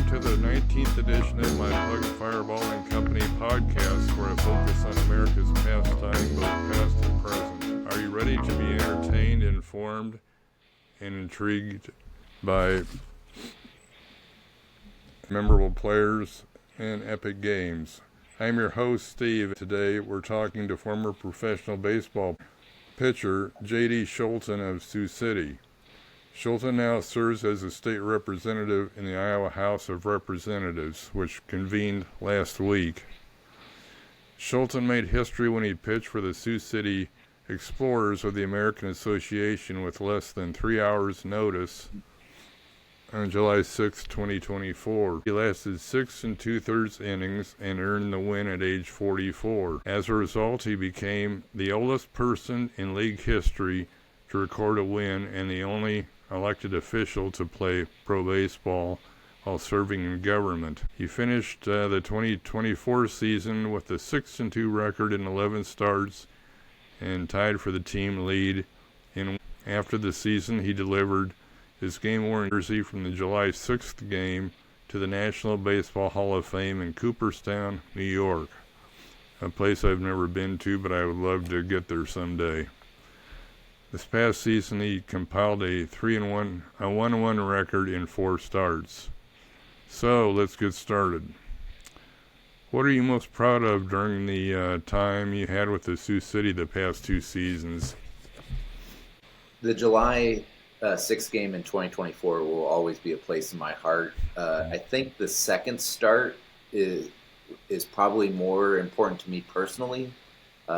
to the 19th edition of my Plug Fireball and Company podcast, where I focus on America's pastime, both past and present. Are you ready to be entertained, informed, and intrigued by memorable players and epic games? I'm your host, Steve. Today we're talking to former professional baseball pitcher J.D. Scholten of Sioux City. Scholten now serves as a state representative in the Iowa House of Representatives, which convened last week. Scholten made history when he pitched for the Sioux City Explorers of the American Association with less than 3 hours' notice on July 6, 2024. He lasted 6 2/3 innings and earned the win at age 44. As a result, he became the oldest person in league history to record a win and the only elected official to play pro baseball while serving in government. He finished the 2024 season with a 6-2 record in 11 starts and tied for the team lead. And after the season, he delivered his game-worn jersey from the July 6th game to the National Baseball Hall of Fame in Cooperstown, New York, a place I've never been to, but I would love to get there someday. This past season, he compiled a 1-1 record in 4 starts. So, let's get started. What are you most proud of during the time you had with the Sioux City the past 2 seasons? The July 6th game in 2024 will always be a place in my heart. I think the second start is probably more important to me personally.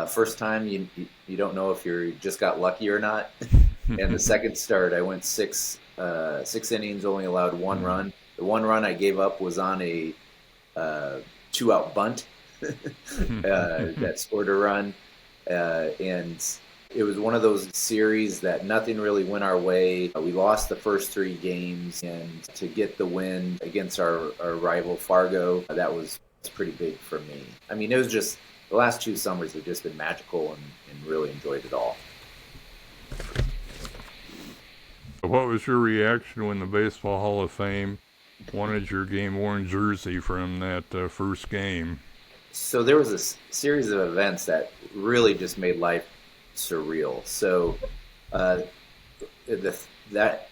First time, you don't know if you just got lucky or not. And the second start, I went six innings, only allowed 1 run. The 1 run I gave up was on a 2-out bunt that scored a run. And it was one of those series that nothing really went our way. We lost the first 3 games, and to get the win against our rival Fargo, that was pretty big for me. I mean, it was just, the last 2 summers have just been magical and really enjoyed it all. What was your reaction when the Baseball Hall of Fame wanted your game-worn jersey from that first game? So there was a series of events that really just made life surreal. So that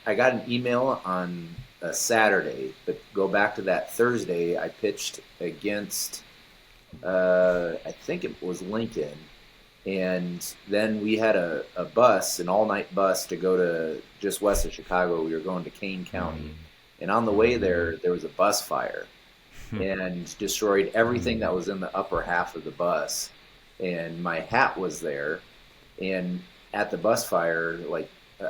I got an email on a Saturday, but go back to that Thursday, I pitched against I think it was Lincoln, and then we had a bus, an all-night bus to go to just west of Chicago. We were going to Kane County, and on the way there was a bus fire and destroyed everything that was in the upper half of the bus, and my hat was there. And at the bus fire,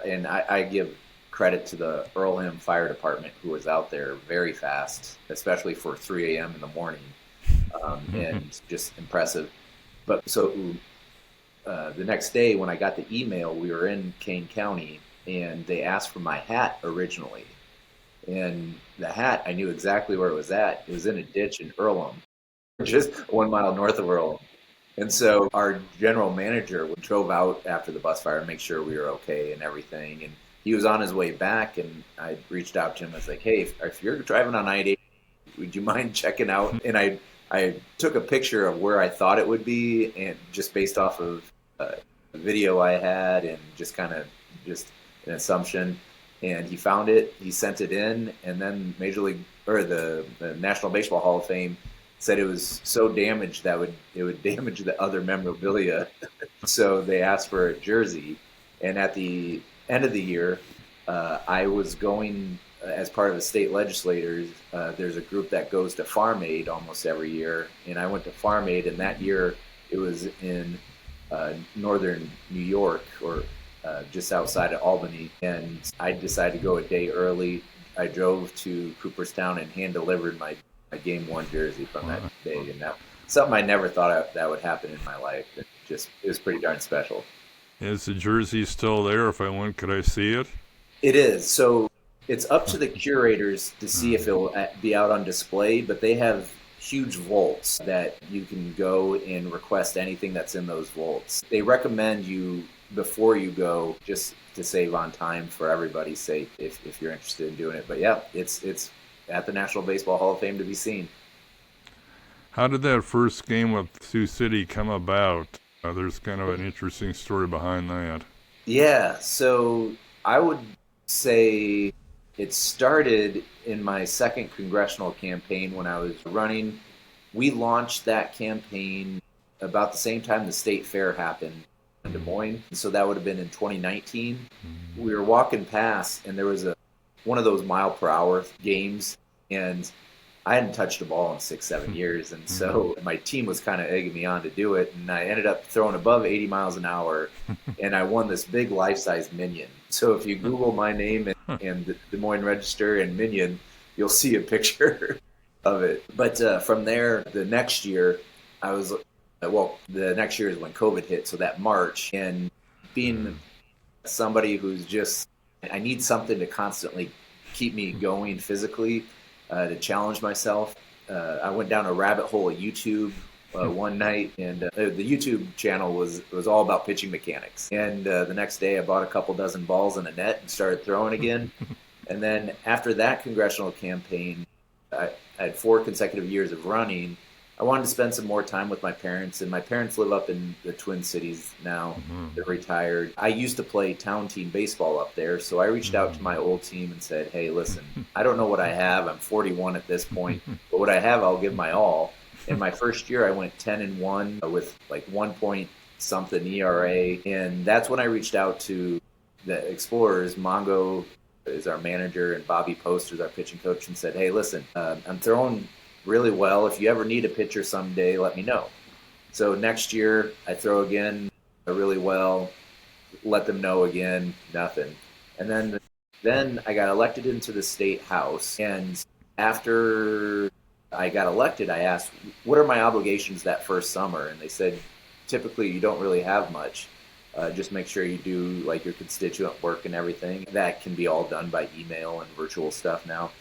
and I give credit to the Earlham Fire Department, who was out there very fast, especially for 3 a.m. in the morning. And just impressive. But so the next day when I got the email, we were in Kane County, and they asked for my hat originally. And the hat, I knew exactly where it was at. It was in a ditch in Earlham, just 1 mile north of Earlham. And so our general manager drove out after the bus fire to make sure we were okay and everything. And he was on his way back, and I reached out to him. I was like, hey, if you're driving on I-80, would you mind checking out? And I took a picture of where I thought it would be, and just based off of a video I had and just kind of just an assumption. And he found it, he sent it in, and then the National Baseball Hall of Fame said it was so damaged that it would damage the other memorabilia. So they asked for a jersey. And at the end of the year, I was going as part of the state legislators. There's a group that goes to Farm Aid almost every year, and I went to Farm Aid, and that year it was in northern New York, or just outside of Albany, and I decided to go a day early. I drove to Cooperstown and hand-delivered my game-worn jersey from that day, and that something I never thought that would happen in my life. It was pretty darn special. Is the jersey still there? If I went, could I see it? It is. So it's up to the curators to see if it'll be out on display, but they have huge vaults that you can go and request anything that's in those vaults. They recommend you, before you go, just to save on time for everybody's sake, if you're interested in doing it. But yeah, it's at the National Baseball Hall of Fame to be seen. How did that first game with Sioux City come about? There's kind of an interesting story behind that. Yeah, so I would say it started in my second congressional campaign when I was running. We launched that campaign about the same time the state fair happened in Des Moines. So that would have been in 2019. We were walking past and there was one of those mile per hour games, and I hadn't touched a ball in 6, 7 years, and so my team was kind of egging me on to do it, and I ended up throwing above 80 miles an hour, and I won this big life-size minion. So if you Google my name and the Des Moines Register and minion, you'll see a picture of it. But from there, the next year, the next year is when COVID hit, so that March, and being somebody who's just, I need something to constantly keep me going physically, to challenge myself. I went down a rabbit hole of YouTube one night, and the YouTube channel was all about pitching mechanics. And the next day, I bought a couple dozen balls in a net and started throwing again. And then after that congressional campaign, I had 4 consecutive years of running. I wanted to spend some more time with my parents, and my parents live up in the Twin Cities now. They're retired. I used to play town team baseball up there, so I reached out to my old team and said, hey, listen, I don't know what I have. I'm 41 at this point, but what I have, I'll give my all. In my first year, I went 10-1 with like 1 point something ERA, and that's when I reached out to the Explorers. Mongo is our manager, and Bobby Post is our pitching coach, and said, hey, listen, I'm throwing really well. If you ever need a pitcher someday, let me know. So next year I throw again really well, let them know again, nothing. And then I got elected into the state house. And after I got elected, I asked, what are my obligations that first summer? And they said, typically you don't really have much. Just make sure you do like your constituent work and everything. That can be all done by email and virtual stuff now.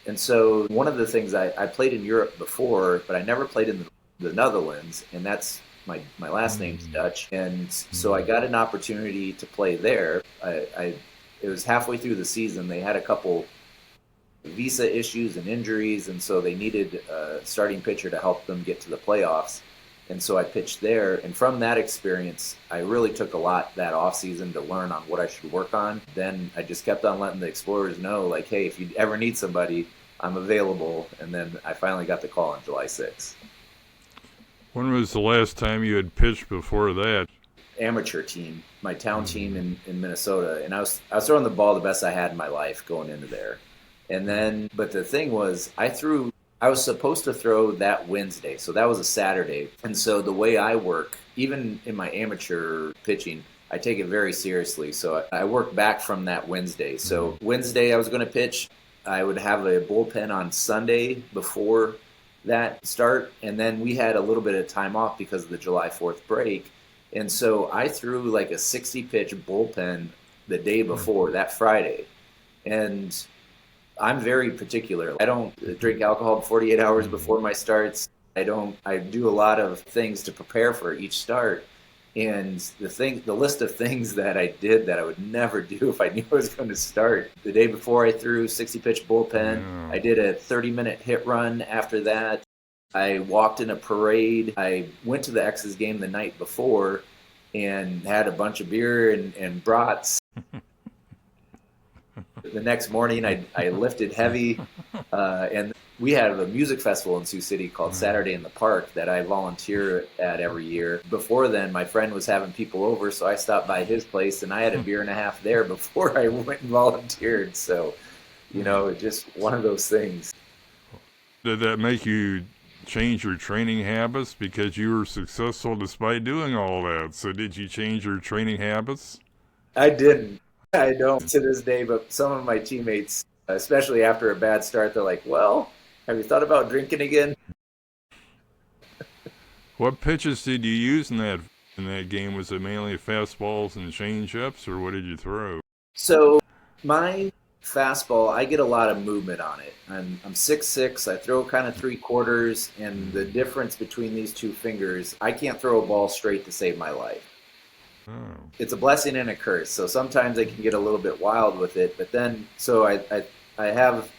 And so one of the things I played in Europe before, but I never played in the Netherlands, and that's my last name's Dutch. And so I got an opportunity to play there. It was halfway through the season. They had a couple visa issues and injuries, and so they needed a starting pitcher to help them get to the playoffs. And so I pitched there. And from that experience, I really took a lot that offseason to learn on what I should work on. Then I just kept on letting the Explorers know, like, hey, if you ever need somebody, I'm available. And then I finally got the call on July 6th. When was the last time you had pitched before that? Amateur team, my town team in Minnesota. And I was throwing the ball the best I had in my life going into there. And then, but the thing was, I was supposed to throw that Wednesday, so that was a Saturday. And so the way I work, even in my amateur pitching, I take it very seriously. So I work back from that Wednesday. So Wednesday I was going to pitch. I would have a bullpen on Sunday before that start. And then we had a little bit of time off because of the July 4th break. And so I threw like a 60-pitch bullpen the day before, that Friday. And I'm very particular. I don't drink alcohol 48 hours before my starts. I do a lot of things to prepare for each start. And the list of things that I did that I would never do if I knew I was going to start. The day before I threw 60-pitch bullpen. I did a 30-minute hit run after that. I walked in a parade. I went to the X's game the night before and had a bunch of beer and brats. The next morning, I lifted heavy, and we had a music festival in Sioux City called Saturday in the Park that I volunteer at every year. Before then, my friend was having people over, so I stopped by his place, and I had a beer and a half there before I went and volunteered. So, just one of those things. Did that make you change your training habits because you were successful despite doing all that? So did you change your training habits? I didn't. I don't to this day, but some of my teammates, especially after a bad start, they're like, well, have you thought about drinking again? What pitches did you use in that game? Was it mainly fastballs and change-ups, or what did you throw? So my fastball, I get a lot of movement on it. I'm 6'6", I throw kind of 3/4, and the difference between these two fingers, I can't throw a ball straight to save my life. Oh. It's a blessing and a curse. So sometimes I can get a little bit wild with it, but then, so I have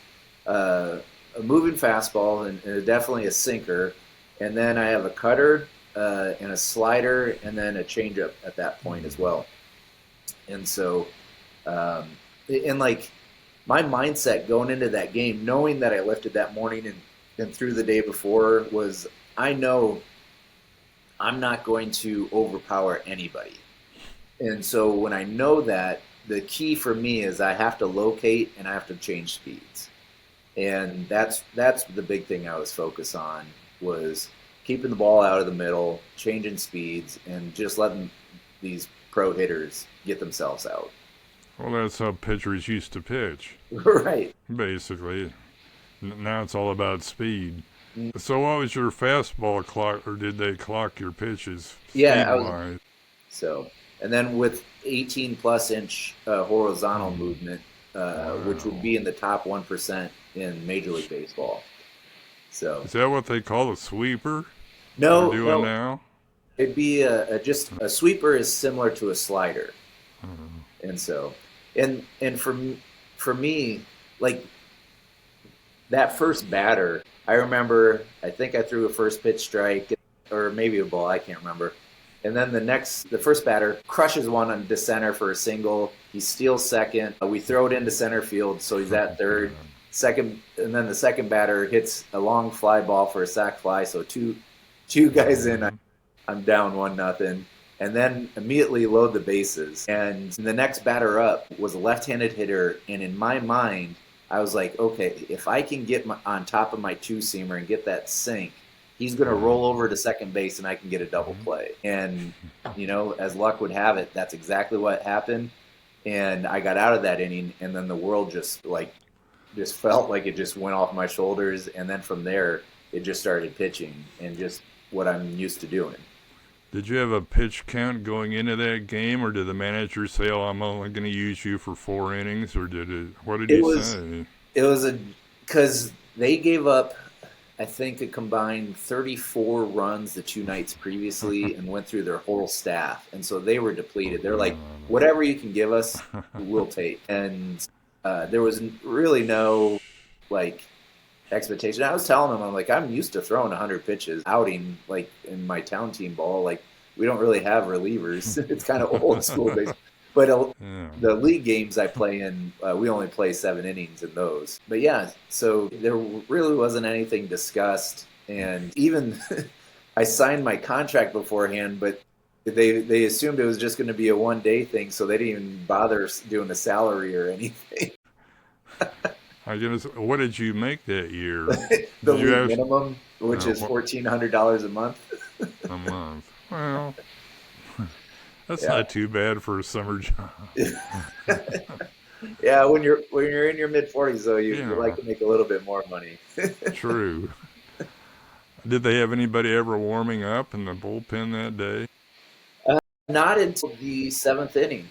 uh, a moving fastball and definitely a sinker, and then I have a cutter and a slider, and then a changeup at that point as well. And so, um, and like my mindset going into that game, knowing that I lifted that morning and through the day before, was I know I'm not going to overpower anybody. And so when I know that, the key for me is I have to locate and I have to change speeds. And that's the big thing I was focused on, was keeping the ball out of the middle, changing speeds, and just letting these pro hitters get themselves out. Well, that's how pitchers used to pitch, Right. basically. Now it's all about speed. So what was your fastball clock, or did they clock your pitches Yeah, I was speed-wise? so. And then with 18 plus inch horizontal movement, which would Wow. be in the top 1% in Major League Baseball. So Is that what they call a sweeper they're no, doing no, now? it'd be just a sweeper is similar to a slider. And so, and for me, like that first batter, I remember. I think I threw a first pitch strike, or maybe a ball. I can't remember. And then the first batter crushes one on to center for a single. He steals second. We throw it into center field, so he's at third. Second, and then the second batter hits a long fly ball for a sac fly. So two guys in. I'm down 1-0, and then immediately load the bases. And the next batter up was a left-handed hitter, and in my mind, I was like, okay, if I can get on top of my two-seamer and get that sink, he's going to roll over to second base, and I can get a double play. And as luck would have it, that's exactly what happened. And I got out of that inning, and then the world just felt like it just went off my shoulders. And then from there, it just started pitching and just what I'm used to doing. Did you have a pitch count going into that game, or did the manager say, "Oh, I'm only going to use you for 4 innings," or did it? What did It he was say? it was a because they gave up, I think, a combined 34 runs the two nights previously and went through their whole staff, and so they were depleted. They're like, whatever you can give us, we'll take. And there was really no like expectation. I was telling them, I'm like, I'm used to throwing 100 pitches outing, like in my town team ball. Like we don't really have relievers. It's kind of old school baseball. But Yeah. the league games I play in, we only play 7 innings in those. But yeah, so there really wasn't anything discussed. And even I signed my contract beforehand, but they assumed it was just going to be a 1 day thing, so they didn't even bother doing the salary or anything. I guess. What did you make that year? The Did you league have minimum, which is $1,400 a month. a month? Well, that's Yeah. not too bad for a summer job. Yeah, when you're in your mid 40s though, you Yeah, like to make a little bit more money. true. Did they have anybody ever warming up in the bullpen that day? Not until the seventh inning.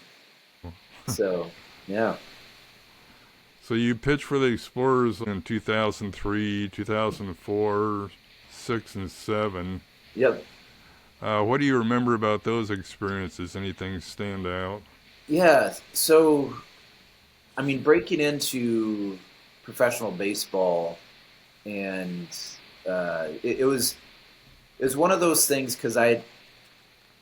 So yeah. So you pitched for the Explorers in 2003, 2004, 6, and 7. Yep. What do you remember about those experiences? Anything stand out? Yeah. So I mean, breaking into professional baseball, and it was one of those things because I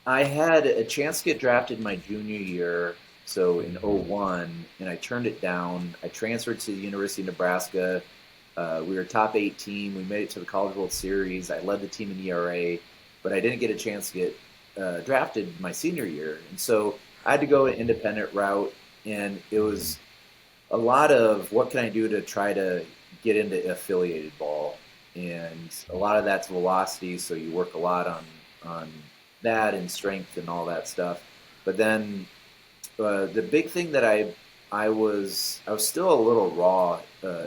had a chance to get drafted my junior year, so in '01, and I turned it down. I transferred to the University of Nebraska. We were a top 8 team. We made it to the College World Series. I led the team in ERA, but I didn't get a chance to get drafted my senior year. And so I had to go an independent route, and it was a lot of what can I do to try to get into affiliated ball. And a lot of that's velocity, so you work a lot on that and strength and all that stuff. But then the big thing that I was still a little raw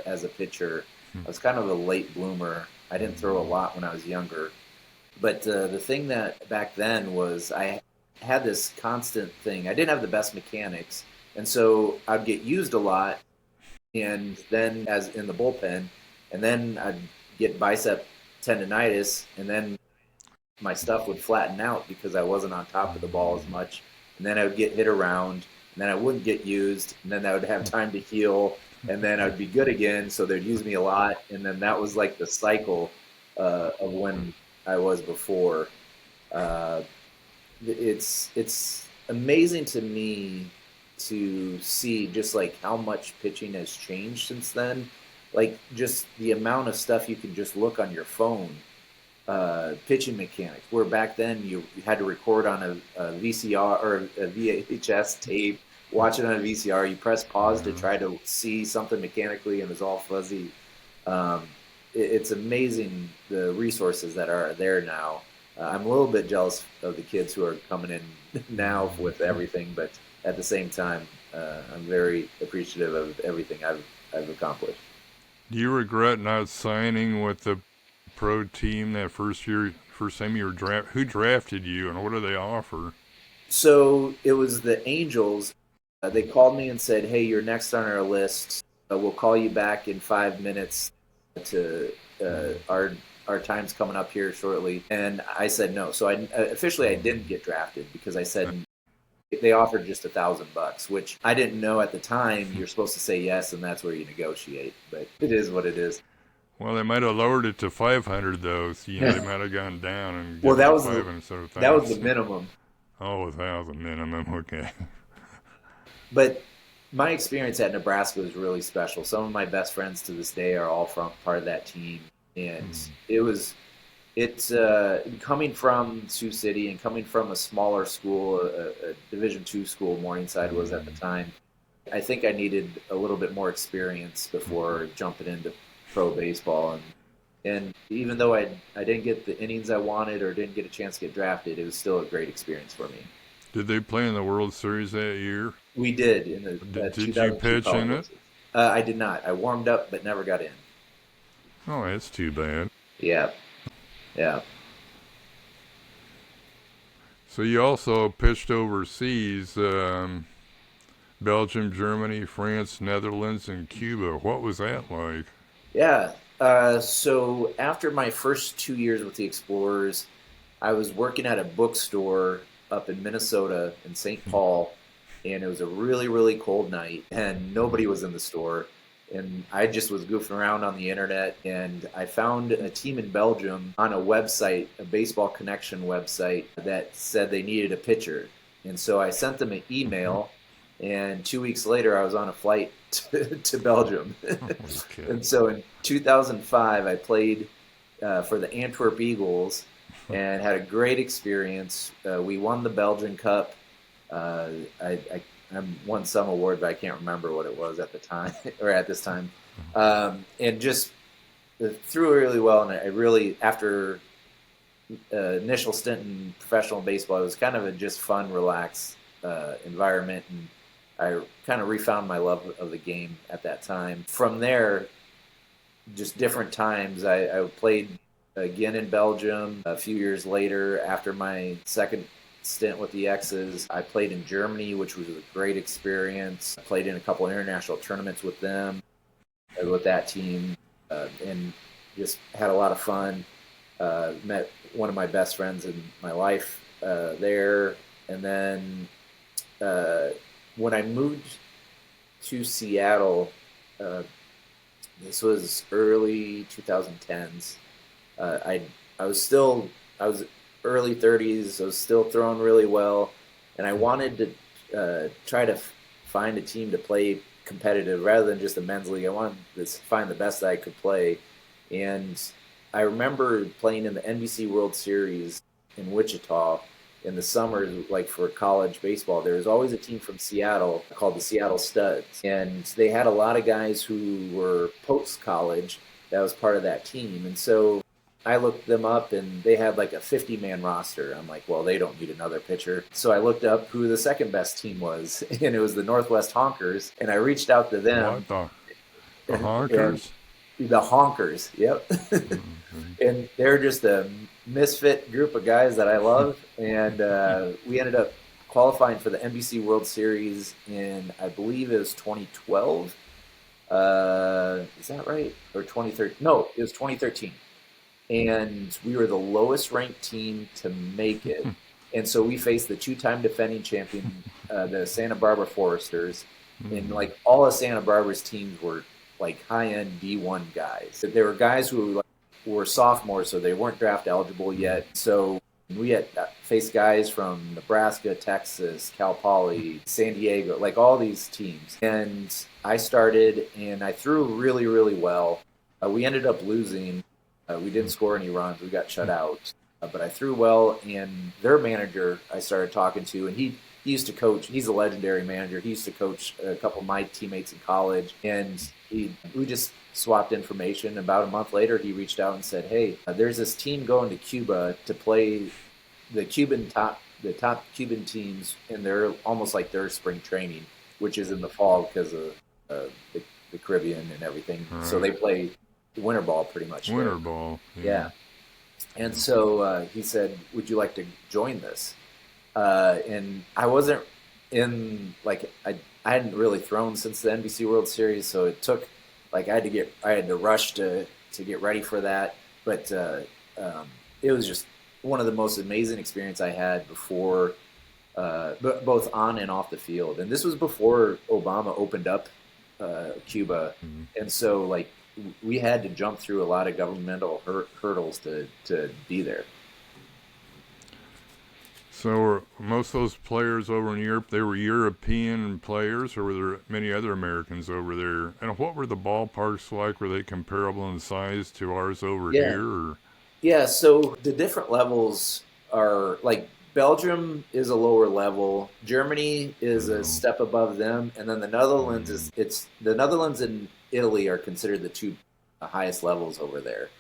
as a pitcher. I was kind of a late bloomer. I didn't throw a lot when I was younger. But the thing that back then was I had this constant thing. I didn't have the best mechanics, and so I'd get used a lot, and then as in the bullpen, and then I'd get bicep tendonitis, and then my stuff would flatten out because I wasn't on top of the ball as much, and then I would get hit around, and then I wouldn't get used, and then I would have time to heal, and then I'd be good again. So they'd use me a lot, and then that was like the cycle of when I was before. Uh, it's amazing to me to see just like how much pitching has changed since then. Like just the amount of stuff you can just look on your phone, pitching mechanics. Where back then you had to record on a VCR or a VHS tape, watch it on a VCR. You press pause to try to see something mechanically, and it's all fuzzy. Um, it's amazing the resources that are there now. I'm a little bit jealous of the kids who are coming in now with everything, but at the same time, I'm very appreciative of everything I've accomplished. Do you regret not signing with the pro team that first time you were drafted? Who drafted you, and what do they offer? So it was the Angels. They called me and said, "Hey, you're next on our list. We'll call you back in 5 minutes to our time's coming up here shortly." And I said no. So I didn't get drafted because I said they offered just $1,000, which I didn't know at the time. You're supposed to say yes, and that's where you negotiate. But it is what it is. Well, they might have lowered it to 500 though. So, they might have gone down and Well, given you 500 instead of 1,000. that was the minimum. Oh, 1,000 minimum. Okay. But my experience at Nebraska was really special. Some of my best friends to this day are all from part of that team, and it's coming from Sioux City and coming from a smaller school, a Division II school. Morningside was at the time. I think I needed a little bit more experience before jumping into pro baseball, and even though I didn't get the innings I wanted or didn't get a chance to get drafted, it was still a great experience for me. Did they play in the World Series that year? We did in the Did you pitch in it? I did not. I warmed up but never got in. Oh, that's too bad. Yeah, yeah. So you also pitched overseas, Belgium, Germany, France, Netherlands, and Cuba. What was that like? Yeah. So after my first 2 years with the Explorers, I was working at a bookstore up in Minnesota in St. Paul, and it was a really, really cold night, and nobody was in the store. And I just was goofing around on the internet, and I found a team in Belgium on a website, a Baseball Connection website, that said they needed a pitcher. And so I sent them an email, and 2 weeks later, I was on a flight to Belgium. Okay. And so in 2005, I played for the Antwerp Eagles and had a great experience. We won the Belgian Cup. I won some award, but I can't remember what it was at the time or at this time. And just threw it really well. And I really, after initial stint in professional baseball, it was kind of a just fun, relaxed environment. And I kind of refound my love of the game at that time. From there, just different times. I played again in Belgium a few years later after my second stint with the X's. I played in Germany, which was a great experience. I played in a couple international tournaments with them, with that team, and just had a lot of fun. Met one of my best friends in my life there. And then when I moved to Seattle, this was early 2010s. I was early 30s. I was still throwing really well, and I wanted to try to find a team to play competitive rather than just a men's league. I wanted to find the best that I could play, and I remember playing in the NBC World Series in Wichita in the summer, like for college baseball. There was always a team from Seattle called the Seattle Studs, and they had a lot of guys who were post-college that was part of that team. And so I looked them up, and they had like a 50-man roster. I'm like, well, they don't need another pitcher. So I looked up who the second best team was, and it was the Northwest Honkers. And I reached out to them. What, the Honkers? The Honkers, yep. And they're just a misfit group of guys that I love. And we ended up qualifying for the NBC World Series in, I believe it was 2012. Is that right? Or 2013? No, it was 2013. And we were the lowest ranked team to make it. And so we faced the two-time defending champion, the Santa Barbara Foresters. And like all of Santa Barbara's teams were like high-end D1 guys. They were guys who like, were sophomores, so they weren't draft eligible yet. So we had faced guys from Nebraska, Texas, Cal Poly, San Diego, like all these teams. And I started and I threw really, really well. We ended up losing. We didn't score any runs. We got shut out. But I threw well, and their manager I started talking to, and he used to coach. He's a legendary manager. He used to coach a couple of my teammates in college, and we just swapped information. About a month later, he reached out and said, "Hey, there's this team going to Cuba to play the top Cuban teams, and they're almost like their spring training, which is in the fall because of the Caribbean and everything. All So right. they play winter ball pretty much Winter there. ball. Yeah. And so he said, "Would you like to join this?" And I wasn't in like I hadn't really thrown since the NBC World Series, so it took like I had to rush to get ready for that. But it was just one of the most amazing experience I had before, both on and off the field. And this was before Obama opened up Cuba, and so like we had to jump through a lot of governmental hurdles to be there. So were most of those players over in Europe, they were European players, or were there many other Americans over there? And what were the ballparks like? Were they comparable in size to ours over Yeah, here? Or, yeah. So the different levels are like Belgium is a lower level, Germany is a no. step above them, and then the Netherlands is it's the Netherlands and Italy are considered the two highest levels over there.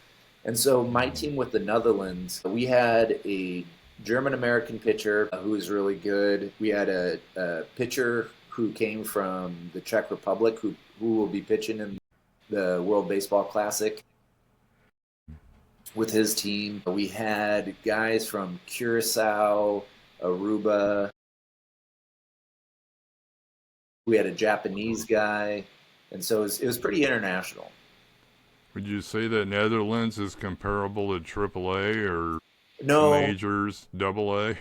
And so my team with the Netherlands, we had a German American pitcher who was really good. We had a pitcher who came from the Czech Republic who will be pitching in the World Baseball Classic with his team. We had guys from Curacao, Aruba. We had a Japanese guy. And so it was pretty international. Would you say that Netherlands is comparable to AAA or the No, majors, AA?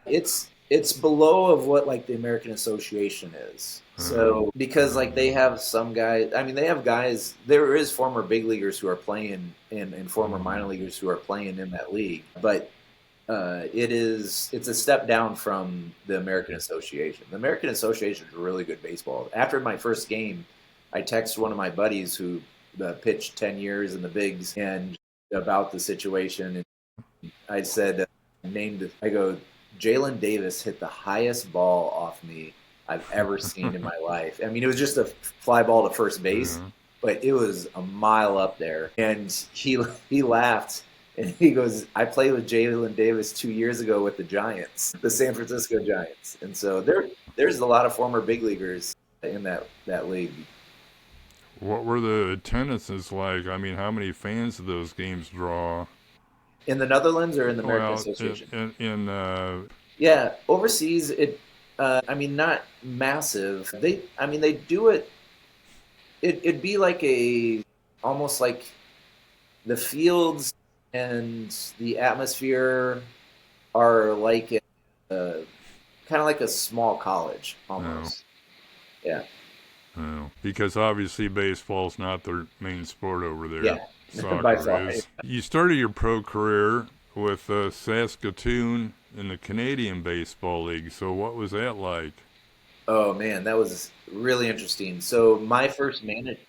it's below of what like the American Association is. Uh, So because like they have some guys, I mean they have guys. There is former big leaguers who are playing and former minor leaguers who are playing in that league, but it's a step down from the American Association. The American Association is really good baseball. After my first game, I texted one of my buddies who pitched 10 years in the bigs and about the situation. I said, I go, Jalen Davis hit the highest ball off me I've ever seen in my life. I mean, it was just a fly ball to first base, yeah. but it was a mile up there. And he laughed and he goes, I played with Jalen Davis 2 years ago with the Giants, the San Francisco Giants. And so there's a lot of former big leaguers in that league. What were the attendances like? I mean, how many fans did those games draw? In the Netherlands or in the American Well, Association? in Yeah, overseas I mean not massive. I mean they do it it'd be like a almost like the fields and the atmosphere are like a kind of like a small college no, almost. Yeah. no, because obviously baseball's not their main sport over there. Yeah. By Soccer far. is. You started your pro career with Saskatoon in the Canadian Baseball League. So what was that like? Oh man, that was really interesting. So my first manager,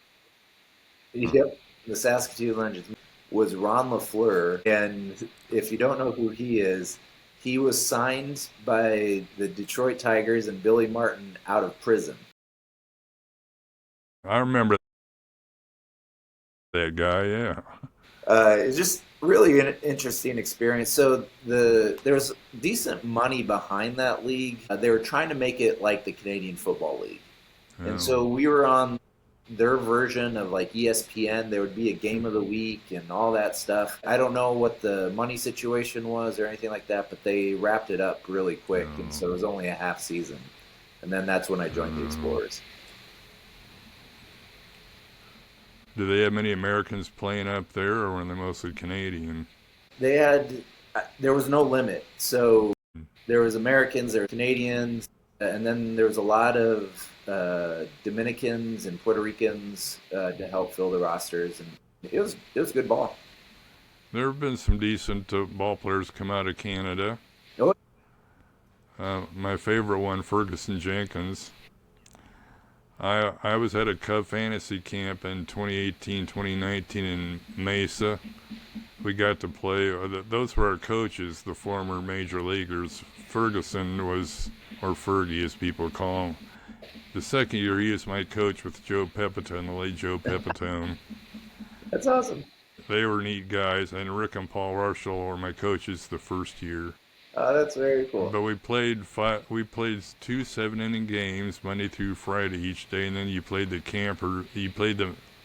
yep, the Saskatoon Legends was Ron LaFleur, and if you don't know who he is, he was signed by the Detroit Tigers and Billy Martin out of prison. I remember that guy. Yeah. It's just really an interesting experience. So there was decent money behind that league. They were trying to make it like the Canadian Football League, and Oh. so we were on their version of like ESPN. There would be a game of the week and all that stuff. I don't know what the money situation was or anything like that, but they wrapped it up really quick, and Oh. so it was only a half season, and then that's when I joined the Oh. Explorers. Do they have many Americans playing up there, or were they mostly Canadian? There was no limit, so there was Americans, there were Canadians, and then there was a lot of Dominicans and Puerto Ricans to help fill the rosters, and it was good ball. There have been some decent ball players come out of Canada. Oh, My favorite one, Ferguson Jenkins. I was at a Cub Fantasy Camp in 2018, 2019 in Mesa. We got to play. Those were our coaches, the former major leaguers. Ferguson was, or Fergie as people call him. The second year, he was my coach with Joe Pepitone, the late Joe Pepitone. that's awesome. They were neat guys, and Rick and Paul Rushell were my coaches the first year. Oh, that's very cool. But we played two 7-inning games Monday through Friday each day, and then you played the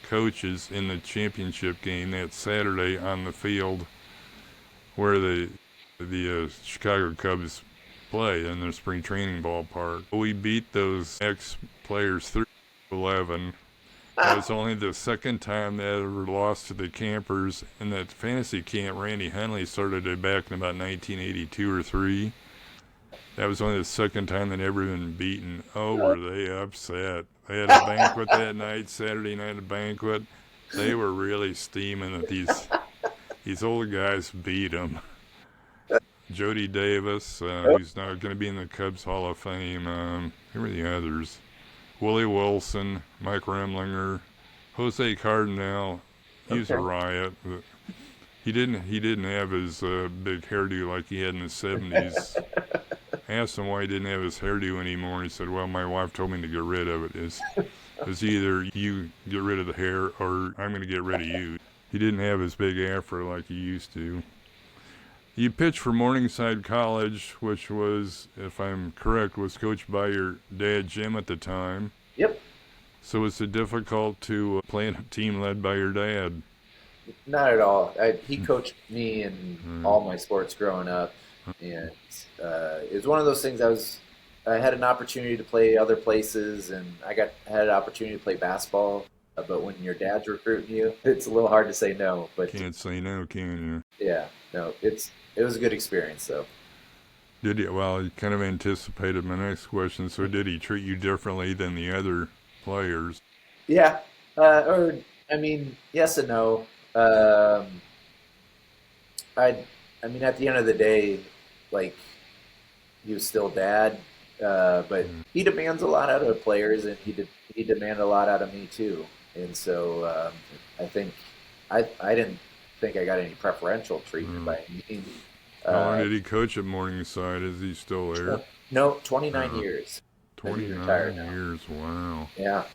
coaches in the championship game that Saturday on the field where the Chicago Cubs play in their spring training ballpark. We beat those ex-players 3-11. It was only the second time they ever lost to the Campers in that fantasy camp. Randy Hundley started it back in about 1982 or 3. That was only the second time they'd ever been beaten. Oh, were they upset. They had a banquet that night, Saturday night, a banquet. They were really steaming that these old guys beat them. Jody Davis, who's now going to be in the Cubs Hall of Fame. Who were the others? Willie Wilson, Mike Remlinger, Jose Cardinal. He's a riot. He didn't have his big hairdo like he had in the 70s. I asked him why he didn't have his hairdo anymore. He said, "Well, my wife told me to get rid of it. It's either you get rid of the hair or I'm going to get rid of you." He didn't have his big afro like he used to. You pitched for Morningside College, which was, if I'm correct, was coached by your dad, Jim, at the time. Yep. So was it difficult to play in a team led by your dad? Not at all. He coached me in all my sports growing up, and it was one of those things. I had an opportunity to play other places, and had an opportunity to play basketball. But when your dad's recruiting you, it's a little hard to say no. But Can't say no, can you? Yeah, no. It was a good experience, though. Did he? Well, you kind of anticipated my next question. So did he treat you differently than the other players? Yeah. Yes and no. At the end of the day, like, he was still dad, but he demands a lot out of the players, and he demanded a lot out of me too. And so I think I didn't think I got any preferential treatment by any means. How long did he coach at Morningside? Is he still there? No, 29 years. 29 years, wow. Yeah.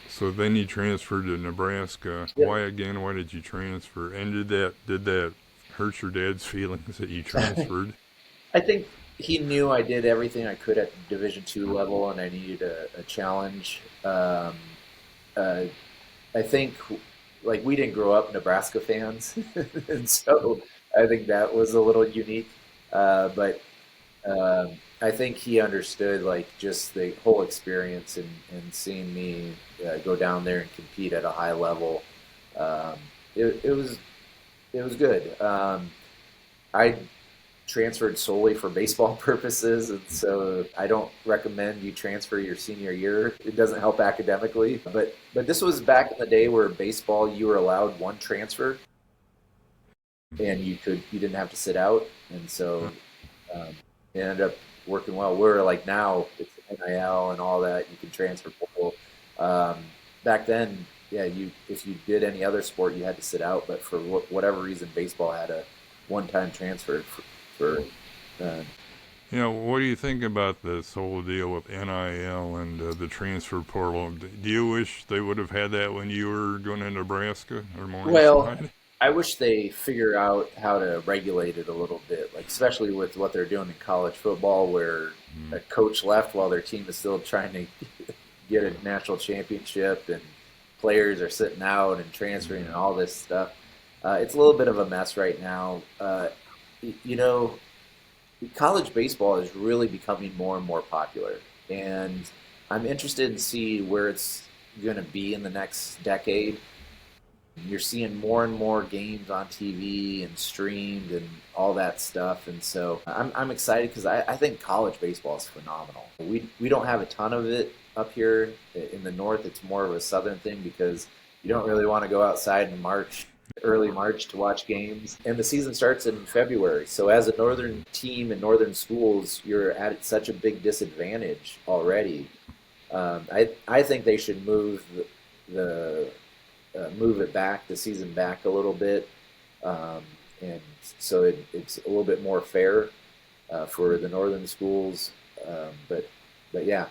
So then you transferred to Nebraska. Yep. Why again? Why did you transfer? And did that hurt your dad's feelings that you transferred? I think he knew I did everything I could at Division II level, and I needed a challenge. I think, like, we didn't grow up Nebraska fans, and so I think that was a little unique. But I think he understood, like, just the whole experience and seeing me go down there and compete at a high level. It was good. I transferred solely for baseball purposes, and so I don't recommend you transfer your senior year. It doesn't help academically. But this was back in the day where baseball, you were allowed one transfer, and you didn't have to sit out, and so it ended up working well. We're like now it's NIL and all that. You can transfer people. Back then, yeah, if you did any other sport, you had to sit out. But for whatever reason, baseball had a one-time transfer for what do you think about this whole deal with NIL and the transfer portal? Do you wish they would have had that when you were going to Nebraska or Morningside? Well, I wish they figure out how to regulate it a little bit, like especially with what they're doing in college football, where a coach left while their team is still trying to get a national championship, and players are sitting out and transferring and all this stuff. It's a little bit of a mess right now. College baseball is really becoming more and more popular, and I'm interested to see where it's going to be in the next decade. You're seeing more and more games on TV and streamed and all that stuff. And so I'm excited because I think college baseball is phenomenal. We don't have a ton of it up here in the north. It's more of a southern thing because you don't really want to go outside in March, early March to watch games. And the season starts in February. So as a northern team in northern schools, you're at such a big disadvantage already. I think they should the move it back, the season back a little bit, and so it's a little bit more fair for the northern schools. But yeah,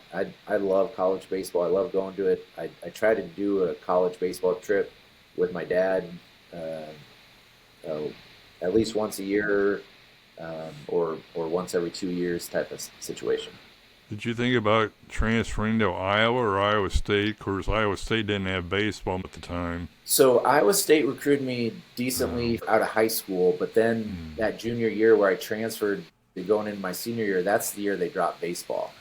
I love college baseball. I love going to it. I try to do a college baseball trip with my dad uh, uh, at least once a year, or once every 2 years type of situation. Did you think about transferring to Iowa or Iowa State? Of course, Iowa State didn't have baseball at the time. So Iowa State recruited me Oh. decently out of high school, but then Mm. that junior year where I transferred to going into my senior year, that's the year they dropped baseball.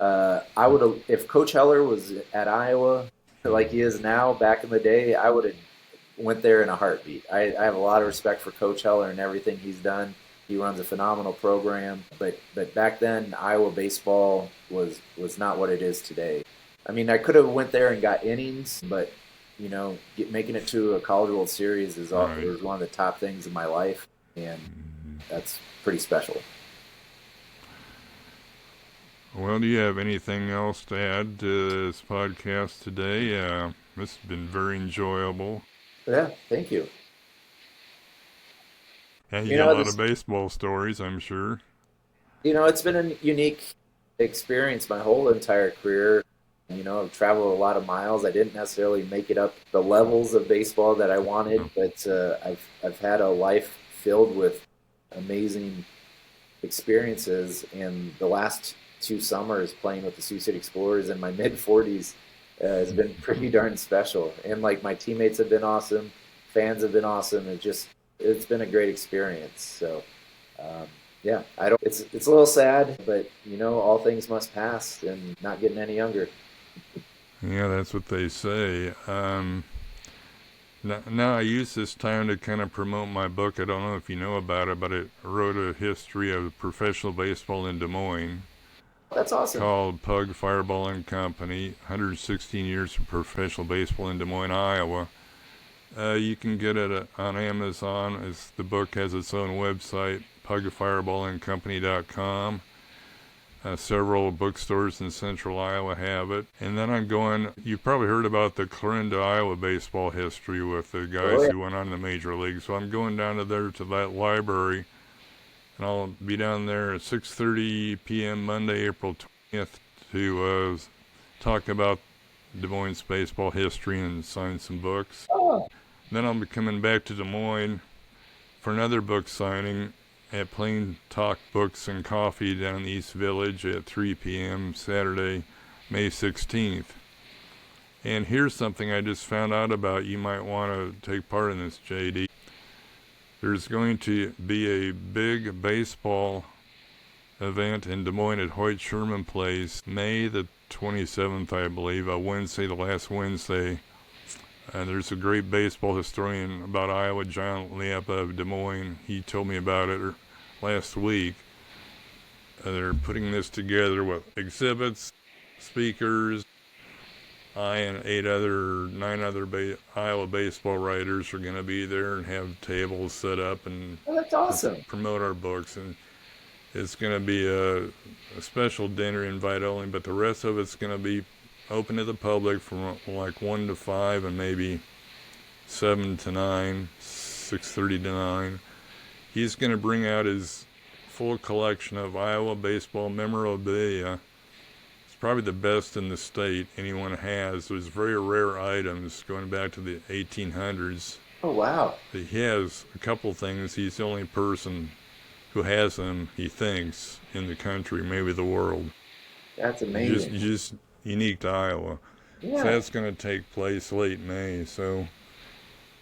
Oh. I would have, if Coach Heller was at Iowa like he is now, back in the day, I would have went there in a heartbeat. I have a lot of respect for Coach Heller and everything he's done. He runs a phenomenal program, but back then Iowa baseball was not what it is today. I mean, I could have went there and got innings, but making it to a College World Series Right. was one of the top things in my life, and Mhm. that's pretty special. Well, do you have anything else to add to this podcast today? This has been very enjoyable. Yeah, thank you. Yeah, you You got a know, lot of this baseball stories, I'm sure. it's been a unique experience my whole entire career. I've traveled a lot of miles. I didn't necessarily make it up the levels of baseball that I wanted, Oh. but I've had a life filled with amazing experiences. And the last 2 summers playing with the Sioux City Explorers in my mid 40s has been pretty darn special. And like my teammates have been awesome, fans have been awesome. It's been a great experience. So um, yeah, I don't. It's a little sad, but all things must pass, and not getting any younger. Yeah, that's what they say. Now, I use this time to kind of promote my book. I don't know if you know about it, but I wrote a history of professional baseball in Des Moines That's awesome. called Pug Fireball and Company, 116 Years of Professional Baseball in Des Moines, Iowa. You can get it on Amazon. The book has its own website, pugfireballandcompany.com. Several bookstores in central Iowa have it. And then you've probably heard about the Clarinda, Iowa baseball history with the Oh guys yeah. who went on the major league. So I'm going down to there to that library, and I'll be down there at 6:30 p.m. Monday, April 20th to talk about Des Moines baseball history and sign some books. Oh, Then I'll be coming back to Des Moines for another book signing at Plain Talk Books and Coffee down in the East Village at 3 p.m. Saturday, May 16th. And here's something I just found out about. You might want to take part in this, JD. There's going to be a big baseball event in Des Moines at Hoyt Sherman Place, May the 27th, I believe, a Wednesday, the last Wednesday. There's a great baseball historian about Iowa, John Liapa of Des Moines. He told me about it last week. They're putting this together with exhibits, speakers. I and 9 other Iowa baseball writers are going to be there and have tables set up and that's awesome. promote our books. And it's going to be a special dinner, invite only, but the rest of it's going to be open to the public from like 1 to 5 and maybe 7 to 9, 6:30 to 9. He's going to bring out his full collection of Iowa baseball memorabilia. It's probably the best in the state anyone has. There's very rare items going back to the 1800s. Oh wow, He has a couple things. He's the only person who has them, he thinks, in the country, maybe the world. that's Just, amazing. just unique to Iowa. So Yeah. that's going to take place late May.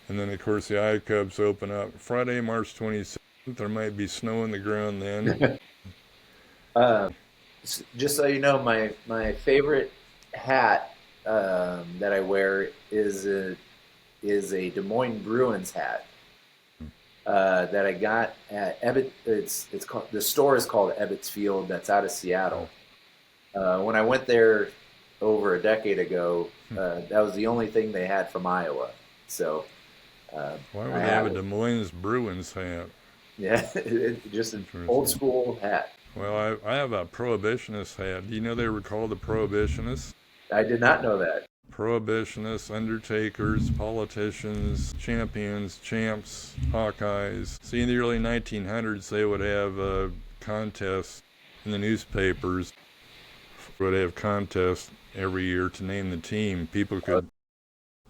And then of course the I Cubs open up Friday, March 27th. There might be snow on the ground then. uh, just so you know, my favorite hat that I wear is is a Des Moines Bruins hat that I got at Ebbett. It's called, the store is called Ebbets Field. That's out of Seattle. When I went there over a decade ago, that was the only thing they had from Iowa. So Why would I they have have a it. Des Moines Bruins hat? Yeah, it's just an old Interesting. school hat. Well, I have a Prohibitionist hat. Do you know they were called the Prohibitionists? I did not know that. Prohibitionists, undertakers, politicians, champions, champs, Hawkeyes. See, in the early 1900s, they would have contests in the newspapers. Would have contests every year to name the team. People could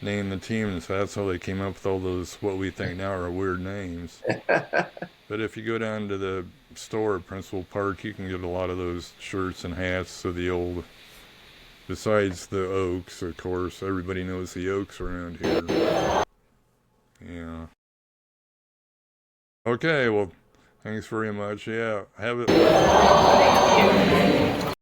name the team, and so that's how they came up with all those what we think now are weird names. But if you go down to the store at Principal Park, you can get a lot of those shirts and hats of the old. Besides the Oaks, of course, everybody knows the Oaks around here. Yeah. Okay, well, thanks very much. Yeah, have it.